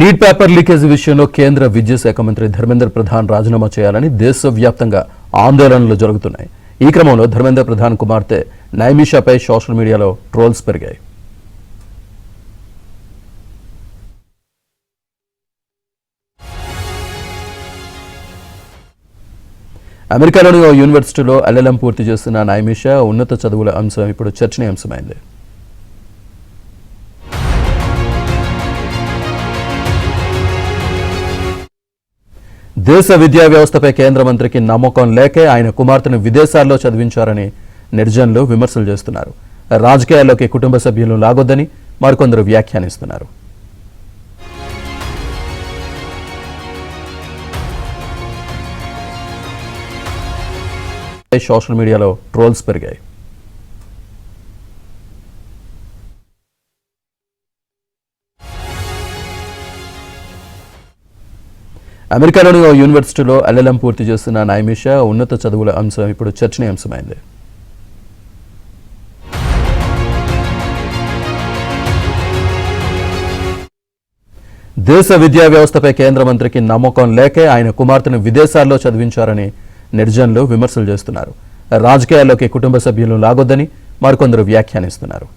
Neat paper leakage విషయంలో కేంద్ర విద్యాశాఖ మంత్రి ధర్మేంద్ర ప్రధాన్ రాజీనామా చేయాలని దేశవ్యాప్తంగా ఆందోళనలు జరుగుతున్నాయి. ఈ క్రమంలో ధర్మేంద్ర ప్రధాన్ కుమార్తె నైమిషాపై సోషల్ మీడియాలో ట్రోల్స్ పెరిగాయి. అమెరికాలోని ఓ యూనివర్సిటీలో LLM పూర్తి చేస్తున్న నైమిషా ఉన్నత చదువుల అంశం ఇప్పుడు చర్చనీయాంశమైంది. దేశ విద్యా వ్యవస్థపై కేంద్ర మంత్రికి నమ్మకం లేకే ఆయన కుమార్తెను విదేశాల్లో చదివించారని నెటిజన్లు విమర్శలు చేస్తున్నారు. రాజకీయాల్లోకి కుటుంబ సభ్యులను లాగొద్దని మరికొందరు వ్యాఖ్యానిస్తున్నారు. సోషల్ మీడియాలో ట్రోల్స్ పెరిగాయి. అమెరికాలోని ఓ యూనివర్సిటీలో LLM పూర్తి చేస్తున్న నైమిషా ఉన్నత చదువుల అంశం ఇప్పుడు చర్చనీయాంశమైంది. దేశ విద్యా వ్యవస్థపై కేంద్ర మంత్రికి నమ్మకం లేకే ఆయన కుమార్తెను విదేశాల్లో చదివించారని నెటిజన్లు విమర్శలు చేస్తున్నారు. రాజకీయాల్లోకి కుటుంబ సభ్యులను లాగొద్దని మరికొందరు వ్యాఖ్యానిస్తున్నారు.